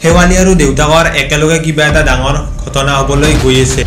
শেৱালি আৰু দেউতাকৰ একেলগে কিবা এটা ডাঙৰ ঘটনা হ'বলৈ গৈ আছে।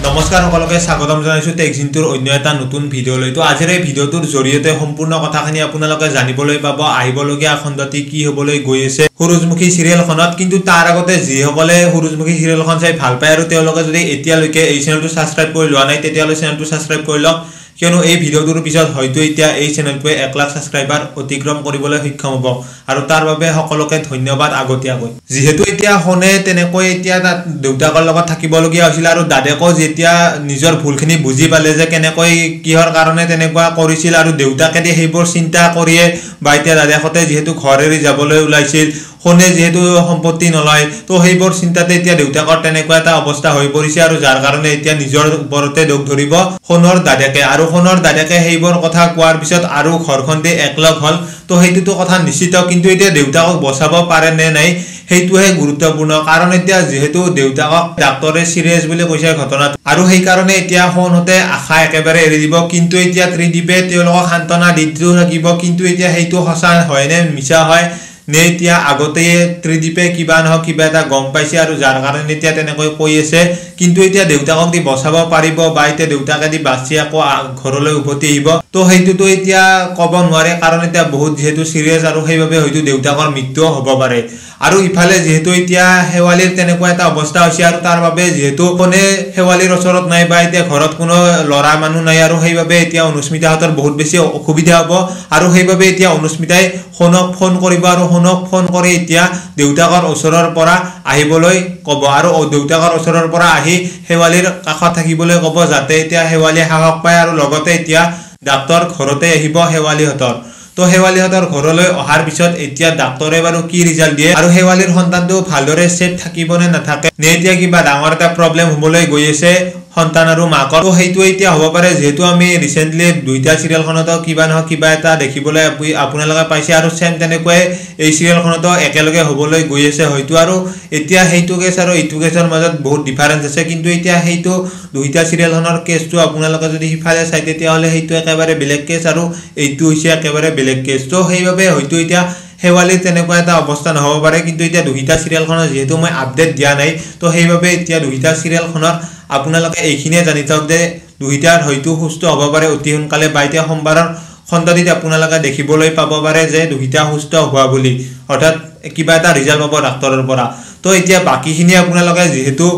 নমস্কাৰ সকলোকে স্বাগতম জনাইছো টেকজিনটোৰ অন্য এটা নতুন ভিডিঅ'লৈ। তো আজিৰ এই ভিডিঅ'টোৰ জৰিয়তে সম্পূৰ্ণ কথাখিনি আপোনালোকে জানিবলৈ পাব আহিবলগীয়া খণ্ডটি কি হ'বলৈ গৈ আছে সূৰুযমুখী চিৰিয়েলখনত। কিন্তু তাৰ আগতে যিসকলে সূৰুযমুখী চিৰিয়েলখন চাই ভাল পায় আৰু তেওঁলোকে যদি এতিয়ালৈকে এই চেনেলটো ছাবস্ক্ৰাইব কৰি লোৱা নাই তেতিয়াহ'লে চেনেলটো ছাবস্ক্ৰাইব কৰি লওক, কিয়নো এই ভিডিঅ'টোৰ পিছত হয়তো এতিয়া এই চেনেলটোৱে 1 লাখ ছাবস্ক্ৰাইবাৰ অতিক্ৰম কৰিবলৈ সক্ষম হ'ব আৰু তাৰ বাবে সকলোকে ধন্যবাদ আগতীয়াকৈ। যিহেতু এতিয়া হনে তেনেকৈ এতিয়া তাত দেউতাকৰ লগত থাকিবলগীয়া হৈছিল আৰু দাদেকো যেতিয়া নিজৰ ভুলখিনি বুজি পালে যে কেনেকৈ কিহৰ কাৰণে তেনেকুৱা কৰিছিল আৰু দেউতাকে সেইবোৰ চিন্তা কৰিয়ে বা এতিয়া দাদেকতে যিহেতু ঘৰ এৰি যাবলৈ ওলাইছিল, হনে যেহেতু সম্পত্তি নলয়, তো সেইবোৰ চিন্তাতে এতিয়া দেউতাকৰ তেনেকুৱা এটা অৱস্থা হৈ পৰিছে আৰু যাৰ কাৰণে এতিয়া নিজৰ ওপৰতে দুখ ধৰিব হনৰ দাদেকে। আৰু হনৰ দাদেকে সেইবোৰ কথা কোৱাৰ পিছত আৰু ঘৰখন একলগ হ'ল। তো সেইটোতো কথা নিশ্চিত, কিন্তু এতিয়া দেউতাকক বচাব পাৰে নে নাই সেইটোহে গুৰুত্বপূৰ্ণ। কাৰণ এতিয়া যিহেতু দেউতাকক ডাক্তৰে চিৰিয়াছ বুলি কৈছে ঘটনাটো, আৰু সেইকাৰণে এতিয়া হনহতে আশা একেবাৰে এৰি দিব। কিন্তু এতিয়া ত্ৰিদীপে তেওঁলোকক সান্তনা দি থাকিব, কিন্তু এতিয়া সেইটো সঁচা হয় নে মিছা হয় নে এতিয়া আগতে ত্ৰিদীপে কিবা নহওক কিবা এটা গম পাইছে আৰু যাৰ কাৰণে এতিয়া তেনেকৈ কৈ আছে। কিন্তু এতিয়া দেউতাকক দি বচাব পাৰিব বা এতিয়া দেউতাকে দি বাচি আকৌ ঘৰলৈ উভতি আহিব, তো সেইটোতো এতিয়া ক'ব নোৱাৰে। কাৰণ এতিয়া বহুত যিহেতু চিৰিয়াছ আৰু সেইবাবে হয়তো দেউতাকৰ মৃত্যুও হ'ব পাৰে। আৰু ইফালে যিহেতু এতিয়া শেৱালিৰ তেনেকুৱা এটা অৱস্থা হৈছে আৰু তাৰ বাবে যিহেতু কোনে শেৱালিৰ ওচৰত নাই বা এতিয়া ঘৰত কোনো ল'ৰা মানুহ নাই আৰু সেইবাবে এতিয়া অনুস্মিতাহঁতৰ বহুত বেছি অসুবিধা হ'ব। আৰু সেইবাবে এতিয়া অনুস্মিতাই হনক ফোন কৰিব আৰু হনক ফোন কৰি এতিয়া দেউতাকৰ ওচৰৰ পৰা আহিবলৈ ক'ব আৰু দেউতাকৰ ওচৰৰ পৰা আহি শেৱালিৰ কাষত থাকিবলৈ ক'ব, যাতে এতিয়া শেৱালিয়ে সাহস পায় আৰু লগতে এতিয়া ডাক্তৰ ঘৰতে আহিব শেৱালিহঁতৰ। তো শেৱালিহঁতৰ ঘৰলৈ অহাৰ পিছত এতিয়া ডাক্তৰে বাৰু কি ৰিজাল্ট দিয়ে আৰু শেৱালিৰ সন্তানটো ভালদৰে ছেফ থাকিব নে নাথাকে নে এতিয়া কিবা ডাঙৰ এটা প্ৰব্লেম হ'বলৈ গৈ আছে সন্তান আৰু মাকৰ, তো সেইটো এতিয়া হ'ব পাৰে। যিহেতু আমি ৰিচেণ্টলি দুইটা চিৰিয়েলখনতো কিবা নহয় কিবা এটা দেখিবলৈ আপোনালোকে পাইছে আৰু চেম তেনেকৈ এই চিৰিয়েলখনতো একেলগে হ'বলৈ গৈ আছে হয়তো। আৰু এতিয়া সেইটো কেছ আৰু এইটো কেছৰ মাজত বহুত ডিফাৰেঞ্চ আছে, কিন্তু এতিয়া সেইটো দুইটা চিৰিয়েলখনৰ কেছটো আপোনালোকে যদি সিফালে চাই তেতিয়াহ'লে সেইটো একেবাৰে বেলেগ কেছ আৰু এইটো হৈছে একেবাৰে বেলেগ কেছ। তো সেইবাবে হয়তো এতিয়া শেৱালিৰ তেনেকুৱা এটা অৱস্থা নহ'ব পাৰে। কিন্তু এতিয়া দুইটা চিৰিয়েলখনৰ যিহেতু মই আপডেট দিয়া নাই, তো সেইবাবে এতিয়া দুইটা চিৰিয়েলখনৰ আপোনালোকে এইখিনিয়ে জানি থাকক যে দুইটাৰ হয়তো সুস্থ হ'ব পাৰে অতি সোনকালে, বা এতিয়া সোমবাৰৰ খণ্ডটিত আপোনালোকে দেখিবলৈ পাব পাৰে যে দুইটা সুস্থ হোৱা বুলি, অৰ্থাৎ কিবা এটা ৰিজাল্ট পাব ডাক্তৰৰ পৰা। তো এতিয়া বাকীখিনি আপোনালোকে যিহেতু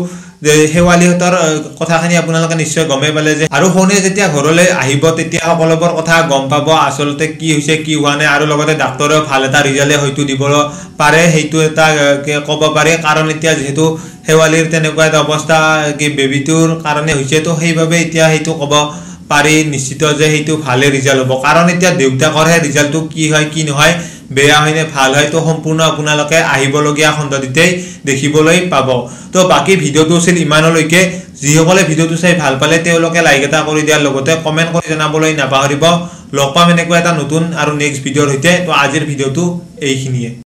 শেৱালিহঁতৰ কথাখিনি আপোনালোকে নিশ্চয় গমেই পালে যে, আৰু হনে যেতিয়া ঘৰলৈ আহিব তেতিয়া সকলোবোৰ কথা গম পাব আচলতে কি হৈছে কি হোৱা নাই, আৰু লগতে ডাক্তৰেও ভাল এটা ৰিজাল্টে হয়তো দিব পাৰে, সেইটো এটা ক'ব পাৰে। কাৰণ এতিয়া যিহেতু শেৱালিৰ তেনেকুৱা এটা অৱস্থা কি বেবীটোৰ কাৰণে হৈছে, তো সেইবাবে এতিয়া সেইটো ক'ব পাৰি নিশ্চিত যে সেইটো ভালে ৰিজাল্ট হ'ব। কাৰণ এতিয়া দেউতাকৰহে ৰিজাল্টটো কি হয় কি নহয়, বেয়া হয় নে ভাল হয়, তো সম্পূৰ্ণ আপোনালোকে আহিবলগীয়া খণ্ডটিতেই দেখিবলৈ পাব। তো বাকী ভিডিঅ'টো আছিল ইমানলৈকে। যিসকলে ভিডিঅ'টো চাই ভাল পালে তেওঁলোকে লাইক এটা কৰি দিয়াৰ লগতে কমেণ্ট কৰি জনাবলৈ নাপাহৰিব। লগ পাম এনেকুৱা এটা নতুন আৰু নেক্সট ভিডিঅ'ৰ সৈতে। তো আজিৰ ভিডিঅ'টো এইখিনিয়ে।